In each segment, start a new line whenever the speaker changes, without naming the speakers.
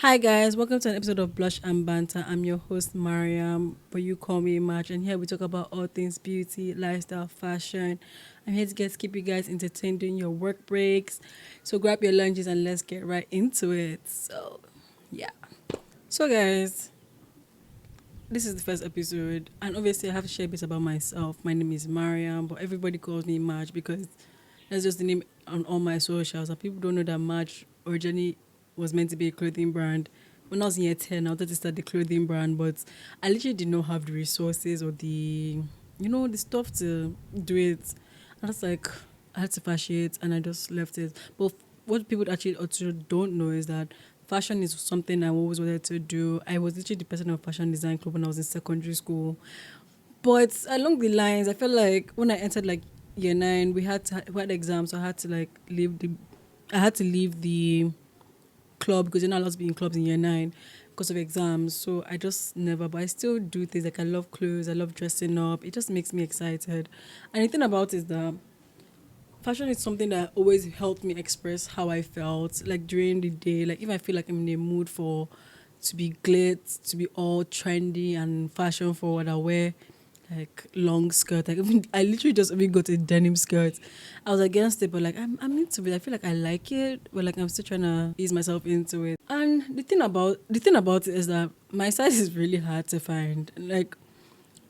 Hi guys, welcome to an episode of Blush and Banter. I'm your host Mariam, but you call me March, and here we talk about all things beauty, lifestyle, fashion. I'm here to keep you guys entertained during your work breaks. So grab your lunches and let's get right into it. Yeah. So guys, this is the first episode, and obviously I have to share a bit about myself. My name is Mariam, but everybody calls me March because that's just the name on all my socials. And people don't know that March originally was meant to be a clothing brand. When I was in year 10, I wanted to start the clothing brand, but I literally did not have the resources or the stuff to do it. I was like, I had to fashion it and I just left it. But what people actually also don't know is that fashion is something I always wanted to do. I was literally the person of fashion design club when I was in secondary school. But along the lines, I felt like when I entered like year 9, we had exams, so I had to leave the club because you're not allowed to be in clubs in year 9 because of exams. So I just never, but I still do things like I love clothes, I love dressing up. It just makes me excited. And the thing about it is that fashion is something that always helped me express how I felt like during the day. Like if I feel like I'm in a mood for to be glitz, to be all trendy and fashion forward, I wear like long skirt. Like even I literally just even got a denim skirt. I was against it, but like I'm into it. I feel like I like it, but like I'm still trying to ease myself into it. And the thing about it is that my size is really hard to find. Like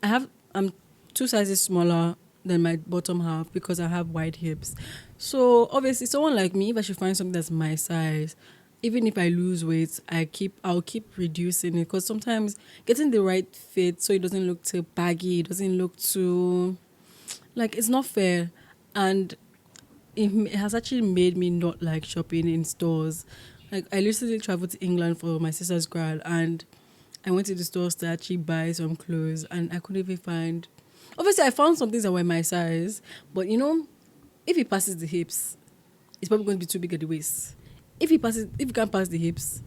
I'm 2 sizes smaller than my bottom half because I have wide hips. So obviously someone like me, if I should find something that's my size, even if I lose weight, I'll keep reducing it because sometimes getting the right fit so it doesn't look too baggy, it doesn't look too like it's not fair. And it has actually made me not like shopping in stores. Like I recently traveled to England for my sister's grad and I went to the stores to actually buy some clothes and I couldn't even find. Obviously, I found some things that were my size, but if it passes the hips, it's probably going to be too big at the waist. If it can't pass the hips,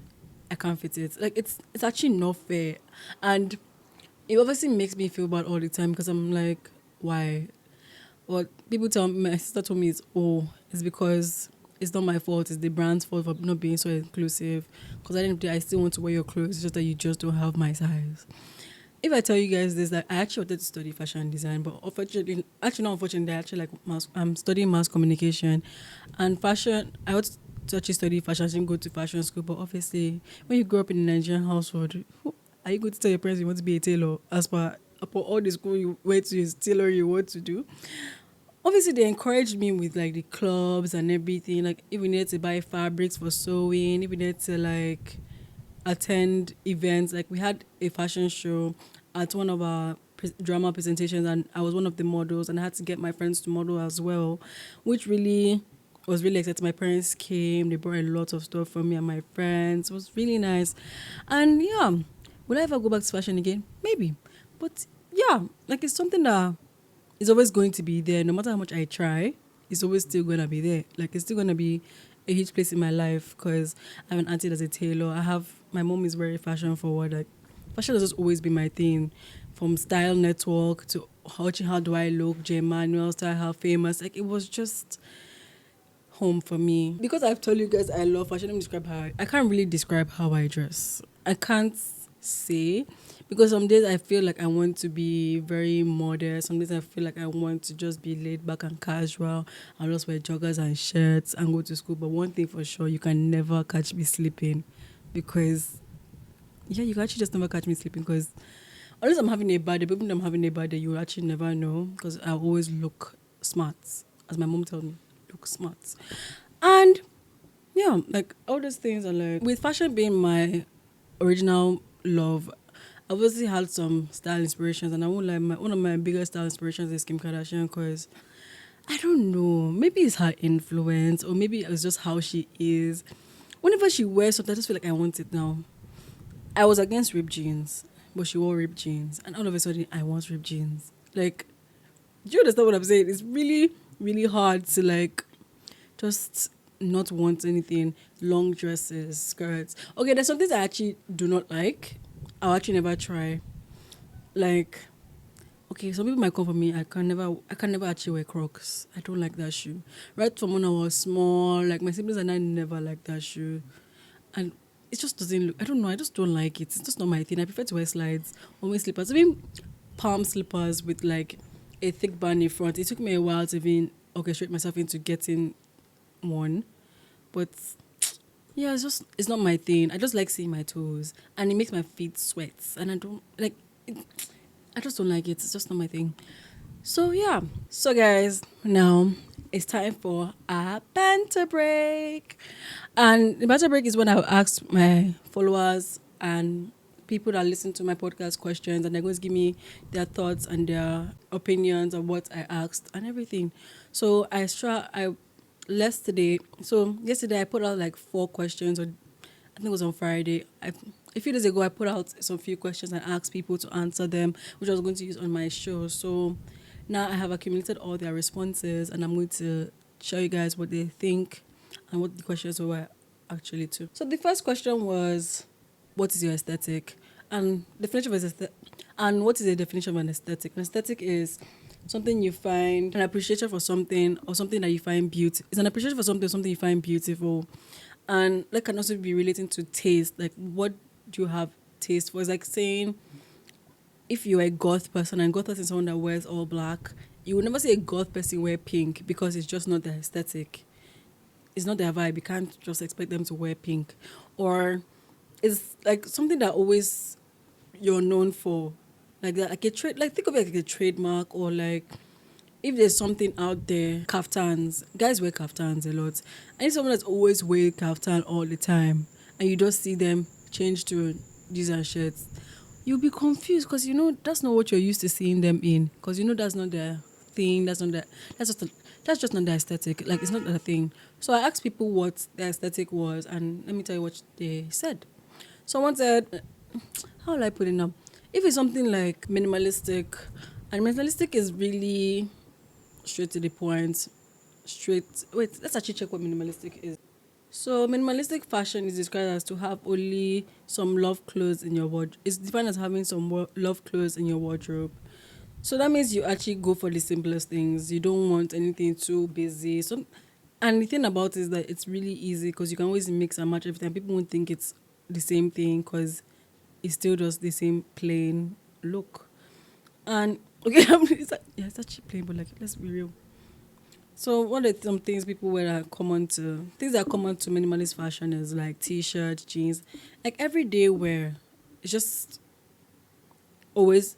I can't fit it. Like it's actually not fair, and it obviously makes me feel bad all the time because I'm like, why? What people tell me, my sister told me it's because it's not my fault. It's the brand's fault for not being so inclusive. Because at the end of the day, I still want to wear your clothes. It's just that you just don't have my size. If I tell you guys this, that I actually wanted to study fashion design, but unfortunately, actually not unfortunately, I actually I'm studying mass communication, and fashion. I want to actually study fashion. I didn't go to fashion school, but obviously, when you grow up in a Nigerian household, are you going to tell your parents you want to be a tailor? As per upon all the school you went to is tailor you want to do. Obviously, they encouraged me with like the clubs and everything. Like, if we needed to buy fabrics for sewing, if we needed to like attend events, like we had a fashion show at one of our drama presentations, and I was one of the models, and I had to get my friends to model as well, which really was really exciting. My parents came, they brought a lot of stuff for me and my friends. It was really nice, and yeah, will I ever go back to fashion again? Maybe, but yeah, like it's something that it's always going to be there. No matter how much I try, it's always still going to be there. Like, it's still going to be a huge place in my life because I have an auntie that's a tailor. My mom is very fashion forward. Like, fashion has just always been my thing. From Style Network to how do I look, J Manuel, Style, how famous. Like, it was just home for me. Because I've told you guys I love fashion, let me describe I can't really describe how I dress. I can't say because some days I feel like I want to be very modest. Some days I feel like I want to just be laid back and casual. I'll just wear joggers and shirts and go to school. But one thing for sure, you can never catch me sleeping because yeah, you can actually just never catch me sleeping because unless I'm having a bad day, but even if I'm having a bad day, you actually never know because I always look smart. As my mom tells me, look smart. And yeah, like all those things are like with fashion being my original love. I obviously had some style inspirations, and I won't like one of my biggest style inspirations is Kim Kardashian because I don't know, maybe it's her influence or maybe it's just how she is. Whenever she wears something, I just feel like I want it now. I was against ripped jeans, but she wore ripped jeans, and all of a sudden I want ripped jeans. Like, do you understand what I'm saying? It's really, really hard to like just not want anything. Long dresses, skirts. Okay, there's some things I actually do not like. I'll actually never try. Like, okay, some people might come for me. I can never actually wear Crocs. I don't like that shoe. Right from when I was small, like my siblings and I never liked that shoe. And it just doesn't look. I don't know. I just don't like it. It's just not my thing. I prefer to wear slides or wear slippers. Even palm slippers with like a thick band in front. It took me a while to even orchestrate myself into getting one, but yeah, it's not my thing. I just like seeing my toes, and it makes my feet sweat, and I don't like. It, I just don't like it. It's just not my thing. So yeah. So guys, now it's time for a banter break. And the banter break is when I ask my followers and people that listen to my podcast questions, and they're going to give me their thoughts and their opinions of what I asked and everything. So I yesterday. So yesterday I put out like 4 questions, or I think it was on Friday. A few days ago, I put out some few questions and asked people to answer them, which I was going to use on my show. So now I have accumulated all their responses, and I'm going to show you guys what they think and what the questions were actually too. So the first question was, "What is your aesthetic?" And definition of aesthetic. And what is the definition of an aesthetic? An aesthetic is something you find an appreciation for something, or something that you find beautiful. It's an appreciation for something you find beautiful, and that can also be relating to taste. Like, what do you have taste for? It's like saying, if you're a goth person, and goth person is someone that wears all black, you would never see a goth person wear pink, because it's just not their aesthetic. It's not their vibe. You can't just expect them to wear pink. Or it's like something that always you're known for. Like that, like a trade, like think of it like a trademark, or like if there's something out there, kaftans. Guys wear kaftans a lot. And if someone that's always wear kaftan all the time, and you just see them change to these and shirts, you'll be confused, because you know that's not what you're used to seeing them in. Because you know that's not their thing. That's just not their aesthetic. Like, it's not their thing. So I asked people what their aesthetic was, and let me tell you what they said. Someone said, how will I put it now? If it's something like minimalistic, and minimalistic is really straight to the point, straight. Wait, let's actually check what minimalistic is. So minimalistic fashion is described as to have only some love clothes in your wardrobe. It's defined as having some love clothes in your wardrobe. So that means you actually go for the simplest things. You don't want anything too busy. So, and the thing about it is that it's really easy, because you can always mix and match everything. People won't think it's the same thing, because it's still just the same plain look. And okay, it's actually plain, but like, let's be real. So what are some things people wear that are common to things that are common to minimalist fashion is like t-shirts, jeans, like everyday wear. It's just always,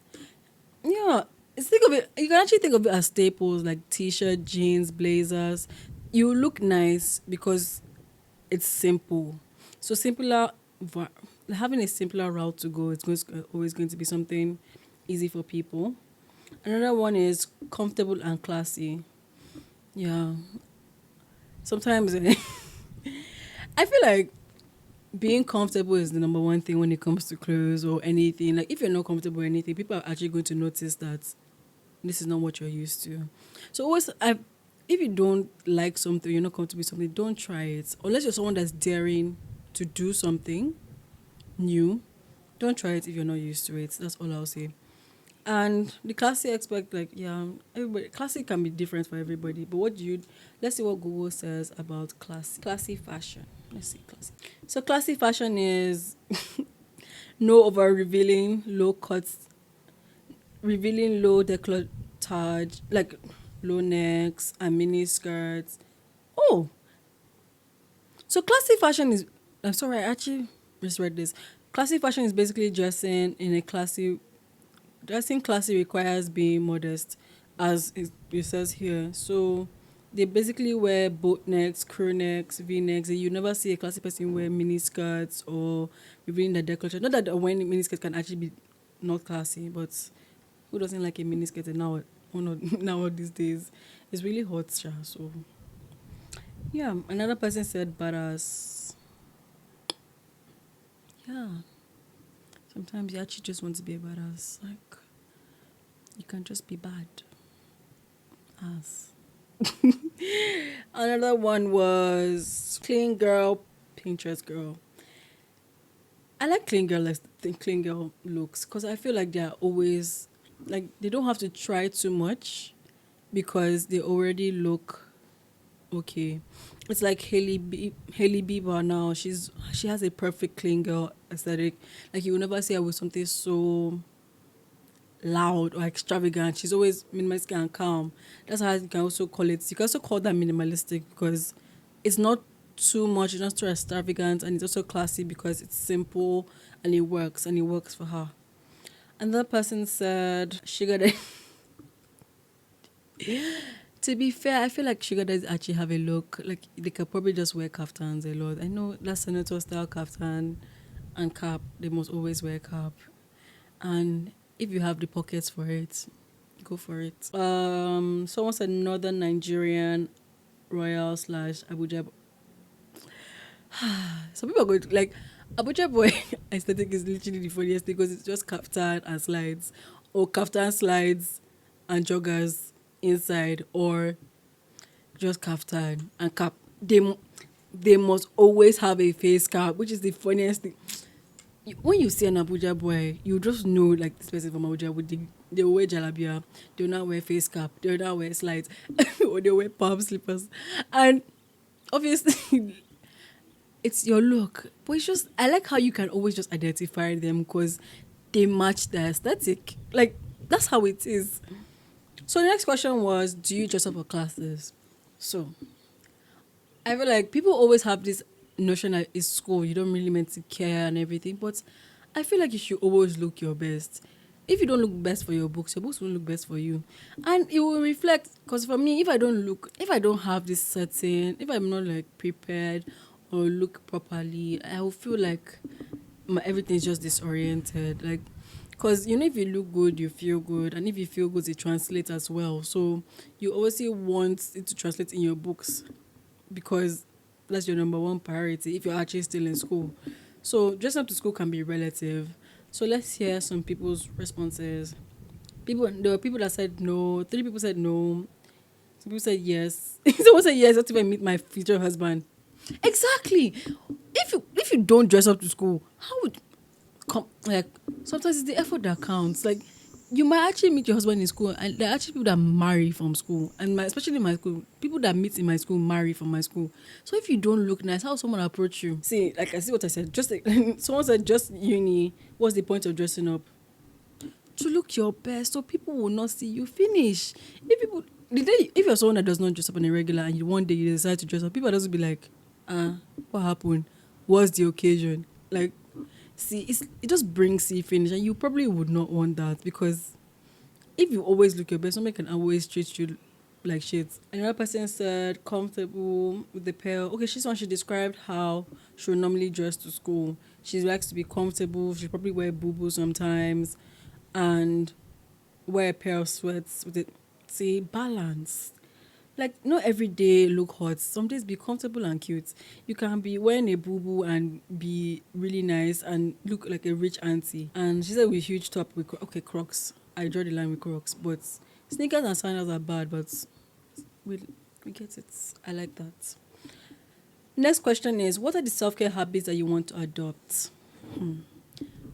yeah. It's think of it. You can actually think of it as staples like t-shirt, jeans, blazers. You look nice because it's simple. So having a simpler route to go, always going to be something easy for people. Another one is comfortable and classy. Yeah. Sometimes I feel like being comfortable is the number one thing when it comes to clothes or anything. Like, if you're not comfortable with anything, people are actually going to notice that this is not what you're used to. So if you don't like something, you're not comfortable with something, don't try it. Unless you're someone that's daring to do something new, don't try it if you're not used to it. That's all I'll say. And the classy aspect, like, yeah, everybody, classy can be different for everybody. But let's see what Google says about classy fashion. Let's see, classy. So classy fashion is no over revealing, low cuts, revealing low decolletage, like low necks and mini skirts. Oh, so classy fashion is, I'm sorry, I actually misread this. Classy fashion is basically dressing classy requires being modest, as it says here. So they basically wear boat necks, crew necks, V necks. You never see a classy person wear mini skirts or revealing the decoration. Not that wearing mini skirts can actually be not classy, but who doesn't like a mini skirt now? Now these days, it's really hot, so yeah. Another person said badass. Yeah. Sometimes you actually just want to be a badass. Like, you can just be bad. Ass. Another one was clean girl, Pinterest girl. I like clean girl looks, because I feel like they are always, like, they don't have to try too much because they already look okay. It's like Haley Bieber now. She has a perfect clean girl aesthetic. Like you will never see her with something so loud or extravagant. She's always minimalistic and calm. That's how you can also call it. You can also call that minimalistic because it's not too much, it's not too extravagant, and it's also classy because it's simple and it works for her. Another person said sugar daddy. To be fair, I feel like sugar daddies actually have a look. Like they could probably just wear kaftans a lot. I know that senator style kaftan and cap, they must always wear cap. And if you have the pockets for it, go for it. Someone said Northern Nigerian Royal slash Abuja. Some people are going to like Abuja boy aesthetic is literally the funniest thing because it's just kaftan and slides, or kaftan slides and joggers inside, or just kaftan and cap. They must always have a face cap, which is the funniest thing. When you see an Abuja boy, you just know like this person from Abuja would they will wear jalabia, they'll not wear face cap, they'll not wear slides, or they wear palm slippers. And obviously it's your look. But it's just I like how you can always just identify them because they match the aesthetic. Like that's how it is. So the next question was, do you dress up for classes? So I feel like people always have this notion that it's school, you don't really meant to care and everything, but I feel like you should always look your best. If you don't look best for your books won't look best for you. And it will reflect, because for me, if I don't have this setting, if I'm not like prepared or look properly, I will feel like everything's just disoriented. Like, because if you look good, you feel good, and if you feel good, it translates as well. So you obviously want it to translate in your books because that's your number one priority if you're actually still in school. So dressing up to school can be relative. So let's hear some people's responses. There were people that said no. 3 people said no. Some people said yes. Someone said yes. Not even meet my future husband. Exactly. If you don't dress up to school, how would like sometimes it's the effort that counts. Like you might actually meet your husband in school, and there are actually people that marry from school, and especially in my school, people that meet in my school marry from my school. So if you don't look nice, how will someone approach you? See, like I see what I said. Just like, someone said, just uni. What's the point of dressing up? To look your best, so people will not see you finish. If you're someone that does not dress up on a regular, and one day you decide to dress up, people are just be like, what happened? What's the occasion? Like, see, it just brings you finish, and you probably would not want that because if you always look your best, somebody can always treat you like shit. Another person said comfortable with the pair. Okay, she's one. She described how she would normally dress to school. She likes to be comfortable. She probably wear boo sometimes, and wear a pair of sweats with it. See, balance. Like, not every day look hot. Some days be comfortable and cute. You can be wearing a boo and be really nice and look like a rich auntie. And she said with huge top with okay Crocs. I draw the line with Crocs, but sneakers and sandals are bad. But we we get it. I like that. Next question is: what are the self care habits that you want to adopt?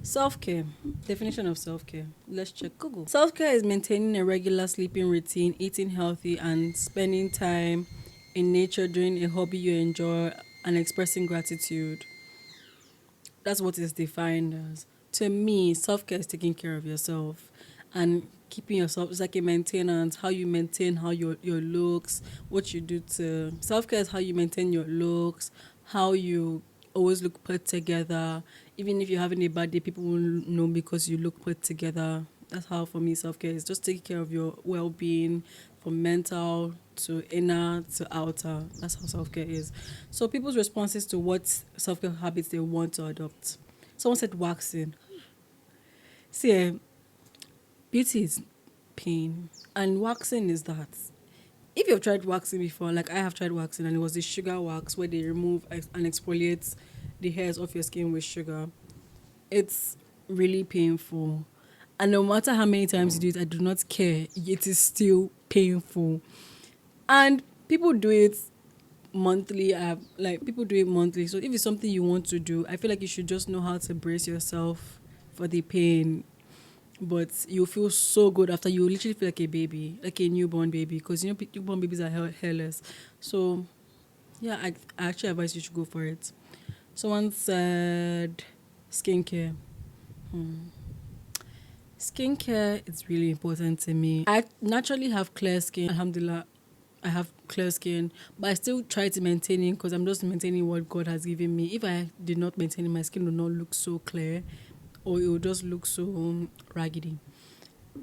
Self care. Definition of self care. Let's check Google. Self care is maintaining a regular sleeping routine, eating healthy, and spending time in nature doing a hobby you enjoy and expressing gratitude. That's what it's defined as. To me, self care is taking care of yourself and keeping yourself. It's like a maintenance. How you maintain how your looks, what you do to self care is how you maintain your looks, how you always look put together. Even if you're having a bad day, people will know because you look put together. That's how for me self care is just taking care of your well being from mental to inner to outer. That's how self care is. So people's responses to what self care habits they want to adopt. Someone said waxing. See, beauty is pain, and waxing is that. If you've tried waxing before, like I have tried waxing, and it was the sugar wax where they remove and exfoliate the hairs off your skin with sugar. It's really painful. And no matter how many times you do it, I do not care. It is still painful. And people do it monthly. Like people do it monthly. So if it's something you want to do, I feel like you should just know how to brace yourself for the pain. But you feel so good after. You literally feel like a baby, like a newborn baby, because newborn babies are hairless. So Yeah, I actually advise you to go for it. Someone said skincare. Hmm. Skincare is really important to me. I naturally have clear skin. Alhamdulillah, I have clear skin, but I still try to maintain it because I'm just maintaining what God has given me. If I did not maintain it, my skin would not look so clear, or it would just look so raggedy.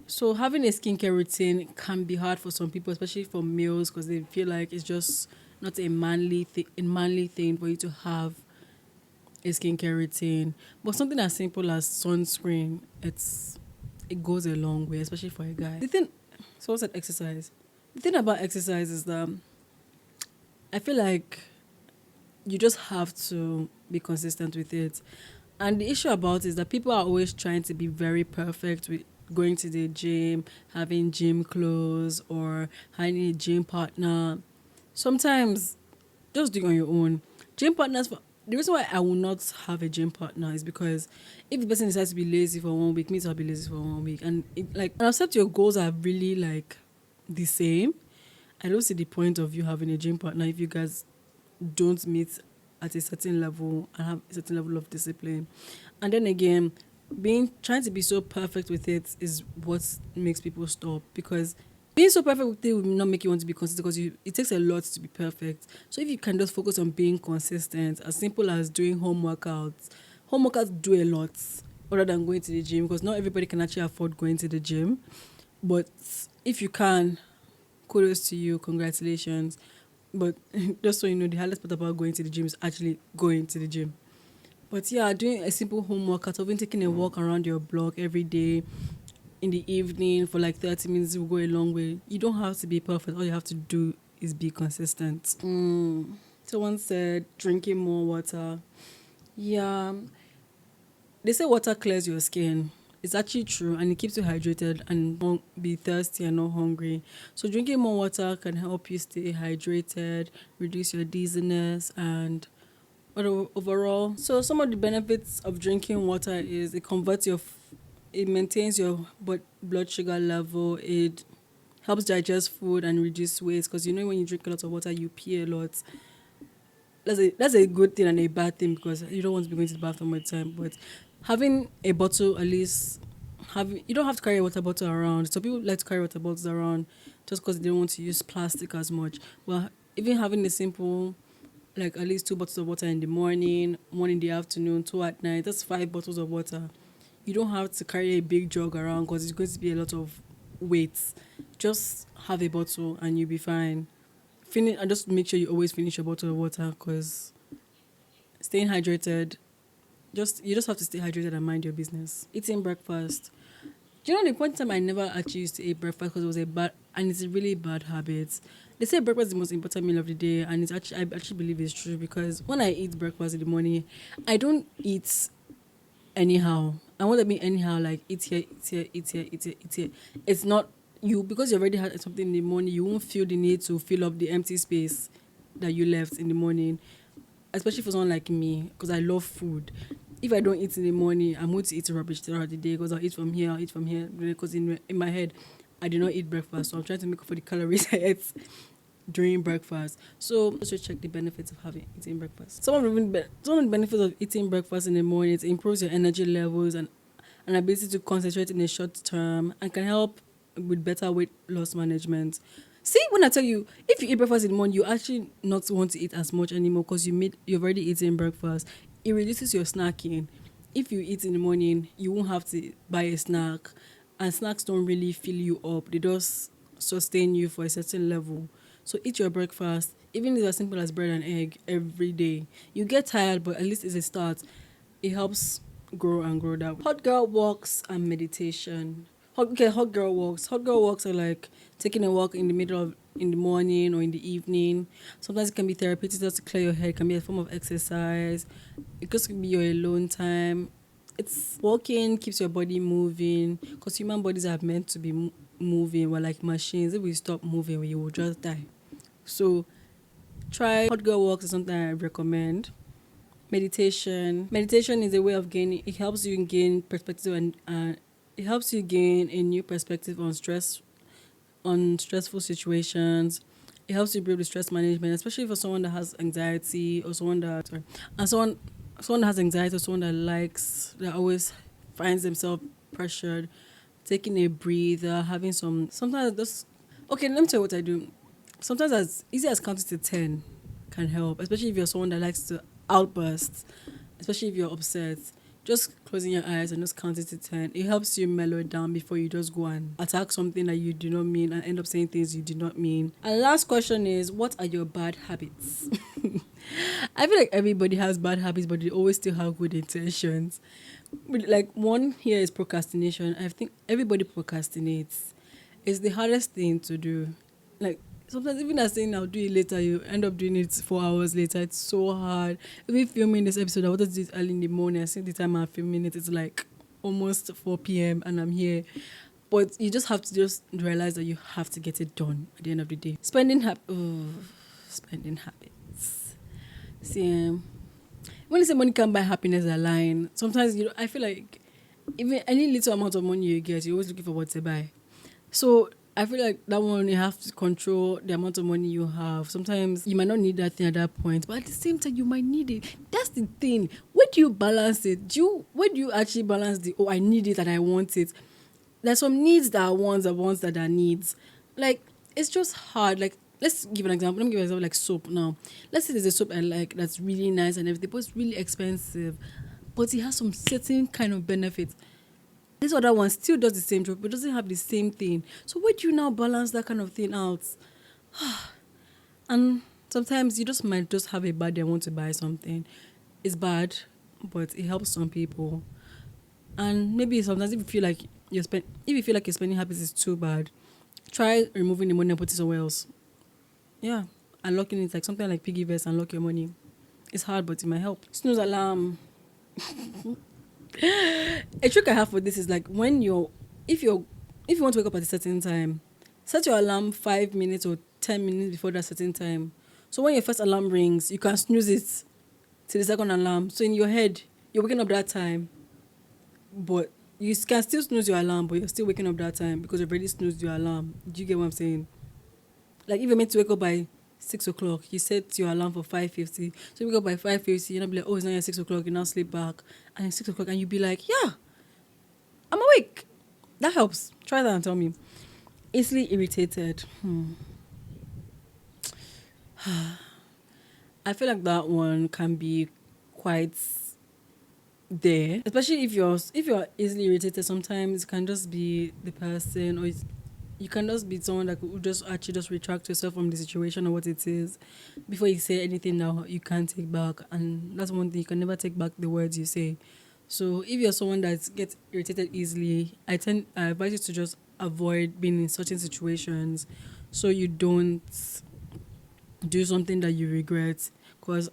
So having a skincare routine can be hard for some people, especially for males, because they feel like it's just not a manly thing for you to have a skincare routine. But something as simple as sunscreen, it goes a long way, especially for a guy. The thing, so what's that exercise? The thing about exercise is that I feel like you just have to be consistent with it. And the issue about it is that people are always trying to be very perfect with going to the gym, having gym clothes, or having a gym partner. Sometimes just do it on your own. Gym partners, the reason why I will not have a gym partner is because if the person decides to be lazy for 1 week, me too, I'll be lazy for 1 week. And and accept your goals are really like the same. I don't see the point of you having a gym partner if you guys don't meet at a certain level and have a certain level of discipline. And then again, being trying to be so perfect with it is what makes people stop, because being so perfect with it will not make you want to be consistent, because it takes a lot to be perfect. So if you can just focus on being consistent, as simple as doing home workouts do a lot other than going to the gym, because not everybody can actually afford going to the gym. But if you can, kudos to you, congratulations. But just so you know, the hardest part about going to the gym is actually going to the gym. But yeah, doing a simple home workout, or even taking a walk around your block every day in the evening for like 30 minutes will go a long way. You don't have to be perfect. All you have to do is be consistent. Someone said drinking more water. Yeah, they say water clears your skin. It's actually true, and it keeps you hydrated and won't be thirsty and not hungry. So drinking more water can help you stay hydrated, reduce your dizziness, and overall. So some of the benefits of drinking water is it maintains your blood sugar level. It helps digest food and reduce weight, because you know when you drink a lot of water, you pee a lot. That's a good thing and a bad thing, because you don't want to be going to the bathroom all the time. But having a bottle, at least, having you don't have to carry a water bottle around. So people like to carry water bottles around just because they don't want to use plastic as much. Well, even having a simple, like at least 2 bottles of water in the morning, one in the afternoon, two at night, that's 5 bottles of water. You don't have to carry a big jug around because it's going to be a lot of weight. Just have a bottle and you'll be fine. Finish and just make sure you always finish your bottle of water, because staying hydrated, you just have to stay hydrated and mind your business. Eating breakfast. Do you know the point in time I never actually used to eat breakfast because it was a bad, and it's a really bad habit. They say breakfast is the most important meal of the day, and I actually believe it's true, because when I eat breakfast in the morning, I don't eat anyhow. I want to be anyhow, like eat here, eat here, eat here, eat here, eat here. It's not you, because you already had something in the morning. You won't feel the need to fill up the empty space that you left in the morning, especially for someone like me, because I love food. If I don't eat in the morning, I'm going to eat rubbish throughout the day, because I'll eat from here, because in my head, I did not eat breakfast. So I'm trying to make up for the calories I ate during breakfast. So let's just check the benefits of eating breakfast. Some of the benefits of eating breakfast in the morning, it improves your energy levels and an ability to concentrate in a short term, and can help with better weight loss management. See, when I tell you, if you eat breakfast in the morning, you actually not want to eat as much anymore, because you've already eaten breakfast. It reduces your snacking. If you eat in the morning, you won't have to buy a snack, and snacks don't really fill you up. They just sustain you for a certain level. So eat your breakfast, even if it's as simple as bread and egg every day. You get tired, but at least it's a start. It helps grow and grow that way. Hot girl walks and meditation. Hot girl walks. Hot girl walks are like taking a walk in the morning or in the evening. Sometimes it can be therapeutic just to clear your head. It can be a form of exercise. It could be your alone time. It's walking keeps your body moving, because human bodies are meant to be moving. We're like machines. If we stop moving, we will just die. So try hot girl walks is something I recommend. Meditation is a way of gaining. It helps you gain perspective, and it helps you gain a new perspective on stressful situations. It helps you build with stress management, especially for someone that has anxiety or someone that sorry, and someone that has anxiety or someone that always finds themselves pressured, taking a breather, having sometimes just okay, let me tell you what I do. Sometimes as easy as counting to 10 can help, especially if you're someone that likes to outburst, especially if you're upset. Just closing your eyes and just counting to 10. It helps you mellow it down before you just go and attack something that you do not mean and end up saying things you did not mean. And last question is, what are your bad habits? I feel like everybody has bad habits, but they always still have good intentions. Like one here is procrastination. I think everybody procrastinates. It's the hardest thing to do. Like sometimes even as saying I'll do it later, you end up doing it 4 hours later. It's so hard. Even filming this episode, I wanted to do it early in the morning. I see the time I'm filming it, it's like almost 4 p.m. and I'm here. But you just have to just realize that you have to get it done at the end of the day. Spending habits. See, when you say money can't buy happiness, a line. Sometimes I feel like even any little amount of money you get, you're always looking for what to buy. So I feel like that one you have to control the amount of money you have. Sometimes you might not need that thing at that point, but at the same time you might need it. That's the thing. Where do you balance it? Where do you actually balance I need it and I want it? There's some needs that are wants and wants that are needs. Like it's just hard. Like let's give an example. Let me give an example like soap now. Let's say there's a soap I like that's really nice and everything, but it's really expensive. But it has some certain kind of benefits. This other one still does the same job, but doesn't have the same thing. So where do you now balance that kind of thing out? And sometimes you just might just have a bad day and want to buy something. It's bad, but it helps some people. And maybe sometimes if you feel like your spending habits is too bad, try removing the money and put it somewhere else. Yeah, unlocking it like something like piggy vest, unlock your money. It's hard, but it might help. Snooze alarm. A trick I have for this is like if you want to wake up at a certain time, set your alarm 5 minutes or 10 minutes before that certain time. So when your first alarm rings, you can snooze it to the second alarm. So in your head, you're waking up that time, but you can still snooze your alarm, but you're still waking up that time because you've already snoozed your alarm. Do you get what I'm saying? Like if you're meant to wake up by 6 o'clock, you set your alarm for 5:50. So you wake up by 5:50, you're not be like, oh, it's not yet 6 o'clock, you now sleep back. And it's 6 o'clock and you be like, yeah, I'm awake. That helps. Try that and tell me. Easily irritated. I feel like that one can be quite there, especially if you're easily irritated. Sometimes it can just be the person, or you can just be someone that could just actually just retract yourself from the situation or what it is before you say anything that you can't take back. And that's one thing, you can never take back the words you say. So if you're someone that gets irritated easily, I advise you to just avoid being in certain situations so you don't do something that you regret. Because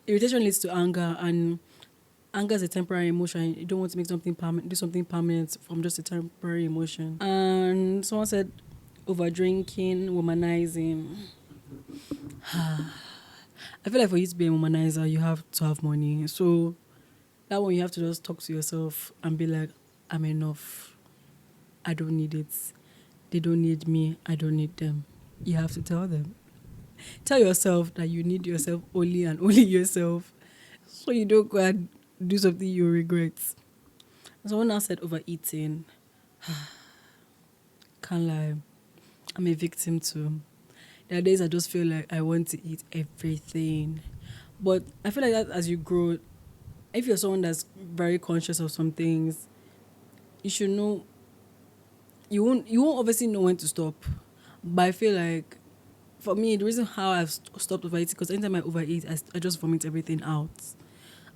irritation leads to anger, and anger is a temporary emotion. You don't want to make something permanent, do something permanent from just a temporary emotion. And someone said over drinking, womanizing. I feel like for you to be a womanizer, you have to have money. So that one, you have to just talk to yourself and be like, I'm enough. I don't need it. They don't need me. I don't need them. You have to tell them. Tell yourself that you need yourself only and only yourself. So you don't go and do something you regret. Someone else said overeating. Can't lie. I'm a victim too. There are days I just feel like I want to eat everything. But I feel like that as you grow, if you're someone that's very conscious of some things, you should know, you won't obviously know when to stop. But I feel like, for me, the reason how I've stopped overeating, because anytime I overeat, I just vomit everything out.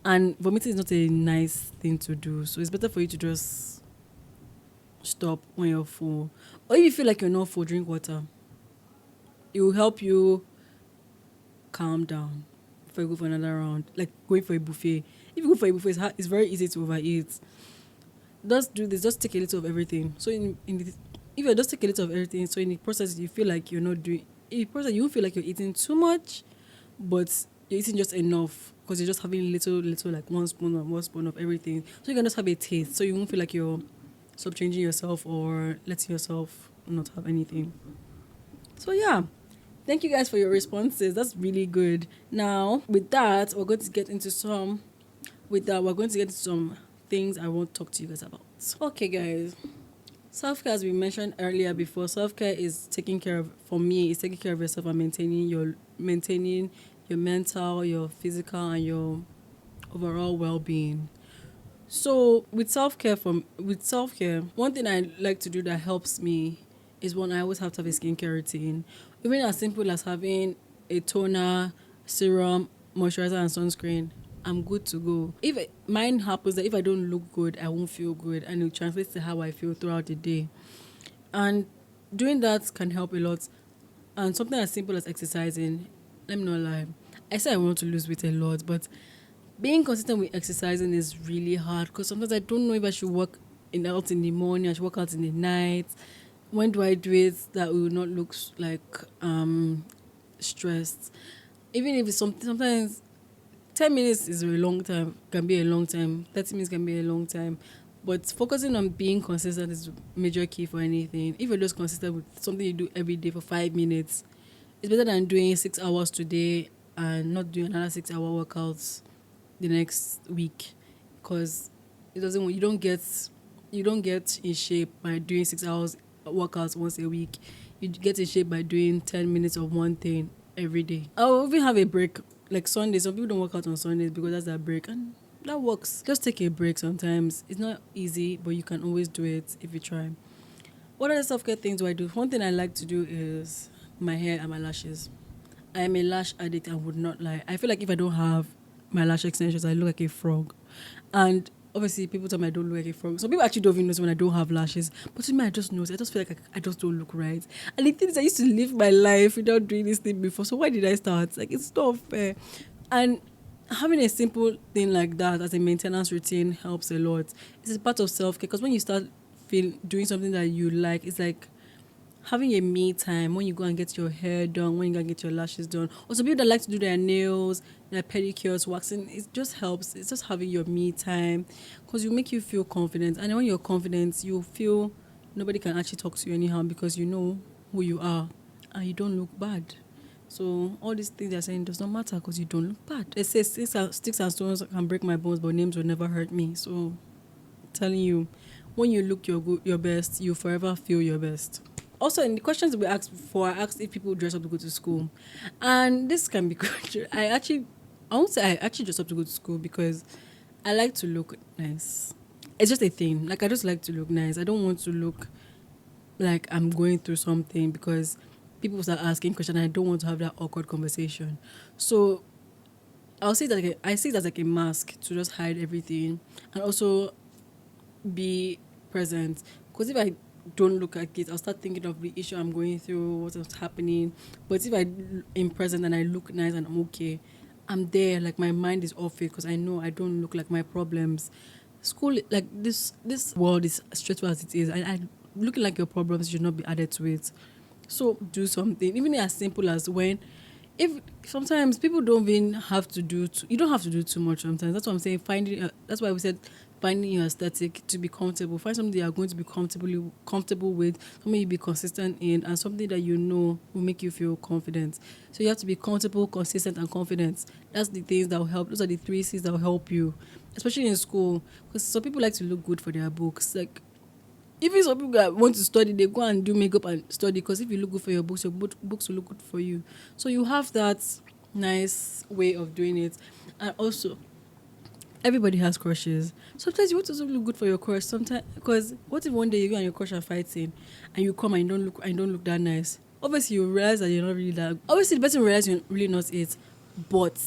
And vomiting is not a nice thing to do. So it's better for you to just stop when you're full. Or if you feel like you're not full, drink water. It will help you calm down before you go for another round. Like going for a buffet. If you go for a buffet, it's very easy to overeat. Just do this. Just take a little of everything. So if you just take a little of everything, so in the process you feel like you're not doing. In the process you won't feel like you're eating too much, but you're eating just enough because you're just having little like one spoon of everything. So you can just have a taste. So you won't feel like you're changing yourself or letting yourself not have anything. So yeah, thank you guys for your responses. That's really good. Now, with that, we're going to get into some. With that, we're going to get into some things I want to talk to you guys about. Okay, guys. Self care, as we mentioned earlier before, self care is taking care of. For me, it's taking care of yourself and maintaining your mental, your physical, and your overall well being. So with self care, one thing I like to do that helps me is one I always have to have a skincare routine. Even as simple as having a toner, serum, moisturizer, and sunscreen, I'm good to go. Mine happens that if I don't look good, I won't feel good, and it translates to how I feel throughout the day. And doing that can help a lot. And something as simple as exercising, let me not lie. I say I want to lose weight a lot, but being consistent with exercising is really hard because sometimes I don't know if I should work out in the morning, I should work out in the night. When do I do it that it will not look like stressed? Even if it's something, sometimes 10 minutes is a long time, can be a long time. 30 minutes can be a long time. But focusing on being consistent is major key for anything. If you're just consistent with something you do every day for 5 minutes, it's better than doing 6 hours today and not doing another 6 hour workouts the next week, because it doesn't you don't get in shape by doing 6 hours workouts once a week. You get in shape by doing 10 minutes of one thing every day. I'll even have a break like Sundays. Some people don't work out on Sundays because that's their break, and that works. Just take a break sometimes. It's not easy, but you can always do it if you try. What other self-care things do I do? One thing I like to do is my hair and my lashes. I am a lash addict and would not lie. I feel like if I don't have my lash extensions, I look like a frog. And obviously, people tell me I don't look like a frog. Some people actually don't even notice when I don't have lashes. But to me, I just notice. I just feel like I just don't look right. And the thing is, I used to live my life without doing this thing before. So why did I start? Like, it's not fair. And having a simple thing like that as a maintenance routine helps a lot. It's a part of self-care because when you start doing something that you like, it's like having a me time when you go and get your hair done, when you go and get your lashes done. Or some people that like to do their nails, their pedicures, waxing, it just helps. It's just having your me time because you make you feel confident. And when you're confident, you feel nobody can actually talk to you anyhow because you know who you are and you don't look bad. So all these things they're saying does not matter because you don't look bad. They say sticks and stones can break my bones, but names will never hurt me. So I'm telling you, when you look your best, you forever feel your best. Also, in the questions we asked before, I asked if people dress up to go to school, and this can be good. I won't say I actually dress up to go to school because I like to look nice. It's just a thing. Like I just like to look nice. I don't want to look like I'm going through something because people start asking questions. And I don't want to have that awkward conversation. So I see it as like a mask to just hide everything and also be present. Because if I don't look at it, I'll start thinking of the issue I'm going through, what's happening. But if am present and I look nice and I'm okay, I'm there. Like my mind is off it because I know I don't look like my problems. School, like this world is stressful as it is, and looking like your problems should not be added to it. So do something, even as simple as if sometimes people don't even have to you don't have to do too much sometimes. That's what I'm saying. That's why we said finding your aesthetic to be comfortable. Find something you are going to be comfortable with, something you be consistent in, and something that you know will make you feel confident. So you have to be comfortable, consistent, and confident. That's the things that will help. Those are the three C's that will help you, especially in school. Because some people like to look good for their books. Like even some people that want to study, they go and do makeup and study because if you look good for your books will look good for you. So you have that nice way of doing it. And also, everybody has crushes. Sometimes you want to look good for your crush. Sometimes, because what if one day you and your crush are fighting and you come and you don't look that nice? Obviously, you realize that you're not really that. Obviously, the person will realize you're really not it. But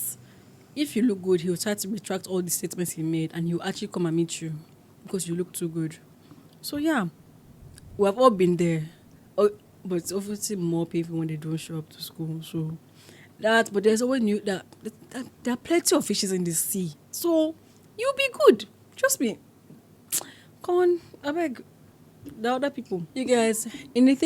if you look good, he'll try to retract all the statements he made and he'll actually come and meet you because you look too good. So yeah, we have all been there. Oh, but it's obviously more painful when they don't show up to school. So but there's always that there are plenty of fishes in the sea. So you'll be good. Trust me. Come on, I beg the other people. You guys, in the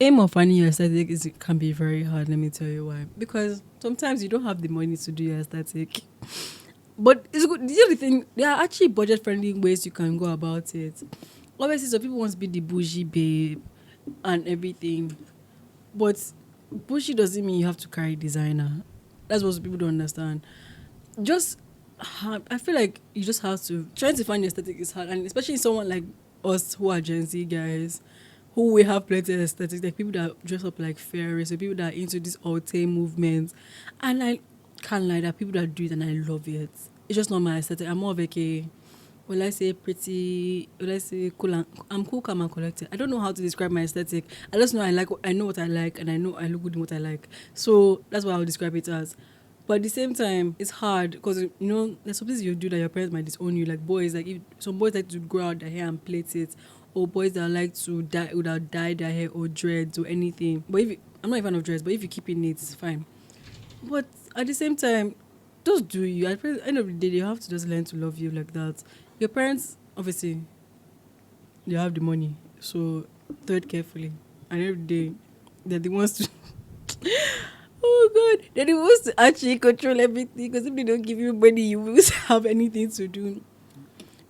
aim of finding your aesthetic it can be very hard. Let me tell you why. Because sometimes you don't have the money to do your aesthetic. But it's good. The other thing, there are actually budget-friendly ways you can go about it. Obviously, some people want to be the bougie babe and everything. But bushy doesn't mean you have to carry designer. That's what people don't understand. Just I feel like you just have to trying to find aesthetic is hard, and especially someone like us who are Gen Z guys, who we have plenty of aesthetics, like people that dress up like fairies, or people that are into this alt movement, and I can't lie, that people that do it and I love it. It's just not my aesthetic. I'm more of like a will I say pretty? Will I say cool? I'm cool, calm, and collected. I don't know how to describe my aesthetic. I just know I like. I know what I like, and I know I look good in what I like. So that's what I would describe it as. But at the same time, it's hard because there's some things you do that your parents might disown you. Like boys, like if some boys like to grow out their hair and plait it, or boys that like to dye their hair or dreads or anything. But if I'm not a fan of dreads, but if you keep it neat, it's fine. But at the same time, just do you. At the end of the day, you have to just learn to love you like that. Your parents, obviously, they have the money, so tread carefully. And every day, they're the ones to. Oh God, they're the ones to actually control everything. Because if they don't give you money, you won't have anything to do.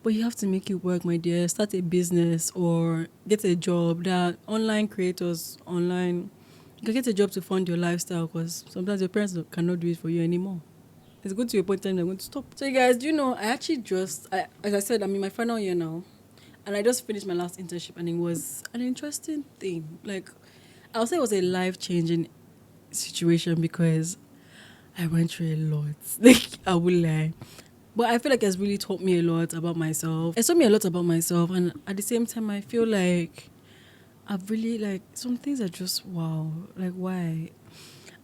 But you have to make it work, my dear. Start a business or get a job. There are online creators online. You can get a job to fund your lifestyle because sometimes your parents cannot do it for you anymore. It's going to a point in time they're going to stop. So, you guys, do you know, I actually as I said, I'm in my final year now. And I just finished my last internship and it was an interesting thing. Like, I'll say it was a life-changing situation because I went through a lot. Like, I will lie. But I feel like it's really taught me a lot about myself. It taught me a lot about myself. And at the same time, I feel like I've really, like, some things are just, wow. Like, why?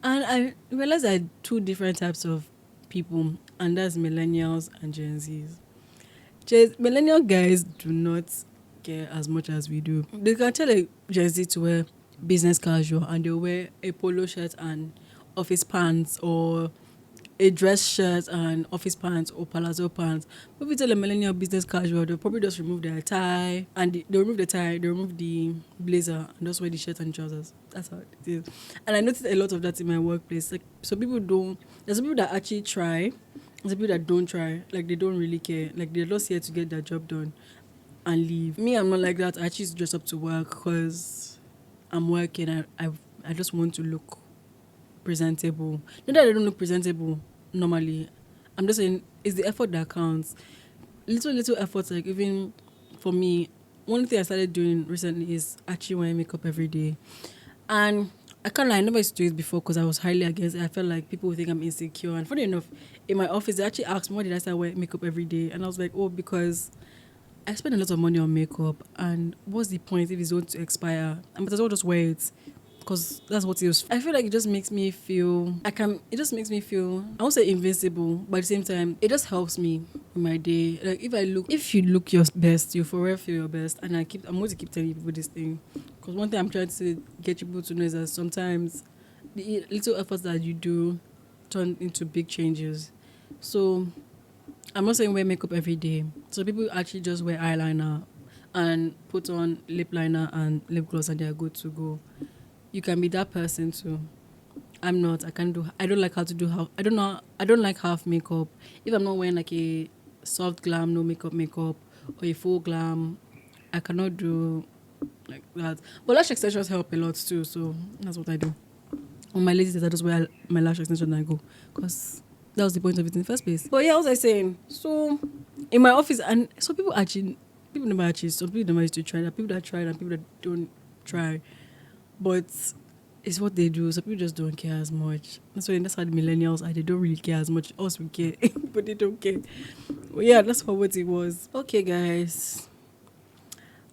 And I realized I had two different types of people, and that's millennials and Gen Zs. Millennial guys do not care as much as we do. They can tell a Gen Z to wear business casual and they'll wear a polo shirt and office pants, or a dress shirt and office pants or palazzo pants. But if you tell a millennial business casual, they'll probably just remove their tie and they'll remove the tie, they'll remove the blazer and just wear the shirt and trousers. That's how it is. And I noticed a lot of that in my workplace. Like, so people don't, there's some people that actually try, there's some people that don't try. Like, they don't really care. Like, they're just here to get their job done and leave. Me, I'm not like that. I choose to dress up to work because I'm working. I just want to look presentable. Not that I don't look presentable normally. I'm just saying it's the effort that counts. Little efforts, like even for me, one thing I started doing recently is actually wearing makeup every day. And I can't lie, I never used to do it before because I was highly against it. I felt like people would think I'm insecure. And funny enough, in my office, they actually asked me, why did I start wearing makeup every day? And I was like, oh, because I spend a lot of money on makeup. And what's the point if it's going to expire? And but as well just wear it because that's what it is. I feel like it just makes me feel it just makes me feel, I won't say invincible, but at the same time it just helps me in my day. Like if you look your best, you forever feel your best. And I'm going to keep telling people this thing because one thing I'm trying to get people to know is that sometimes the little efforts that you do turn into big changes. So I'm not saying wear makeup every day. So people actually just wear eyeliner and put on lip liner and lip gloss and they're good to go. You can be that person too. I'm not. I don't like how to do half. I don't know. I don't like half makeup. If I'm not wearing like a soft glam, no makeup, or a full glam, I cannot do like that. But lash extensions help a lot too. So that's what I do. On my ladies, I just wear my lash extension and I go because that was the point of it in the first place. But yeah, what was I saying? So in my office, and some people never actually. Some people never used to try that. People that try and people that don't try. But it's what they do. So people just don't care as much. That's how the millennials are. They don't really care as much. Us, we care, but they don't care. But yeah, that's what it was. Okay, guys.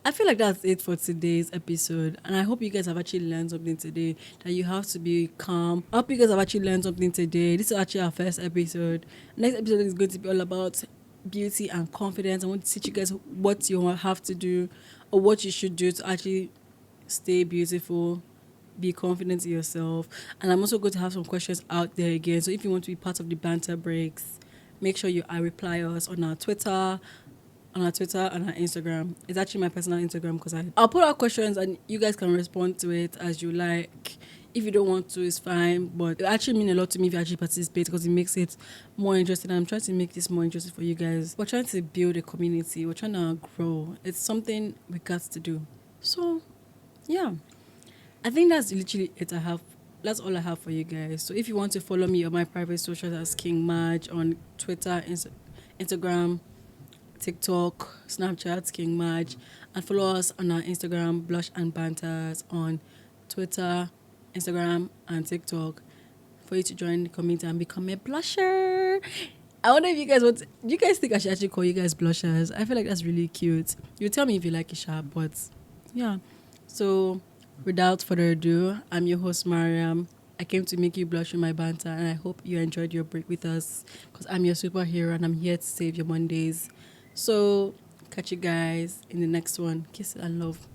I feel like that's it for today's episode. And I hope you guys have actually learned something today. That you have to be calm. I hope you guys have actually learned something today. This is actually our first episode. Next episode is going to be all about beauty and confidence. I want to teach you guys what you have to do or what you should do to actually stay beautiful, be confident in yourself. And I'm also going to have some questions out there again. So if you want to be part of the banter breaks, make sure you reply us on our Twitter and our Instagram. It's actually my personal Instagram because I'll put out questions and you guys can respond to it as you like. If you don't want to, it's fine. But it actually means a lot to me if you actually participate because it makes it more interesting. I'm trying to make this more interesting for you guys. We're trying to build a community. We're trying to grow. It's something we got to do. So yeah, I think that's literally it. That's all I have for you guys. So if you want to follow me on my private socials as King Marge on Twitter, Instagram, TikTok, Snapchat, King Marge, and follow us on our Instagram, Blush and Banters, on Twitter, Instagram, and TikTok for you to join the community and become a blusher. I wonder if you guys want. Do you guys think I should actually call you guys blushers? I feel like that's really cute. You tell me if you like it, sharp, but yeah. So without further ado, I'm your host Mariam. I came to make you blush with my banter, and I hope you enjoyed your break with us because I'm your superhero and I'm here to save your Mondays. So catch you guys in the next one. Kiss and love.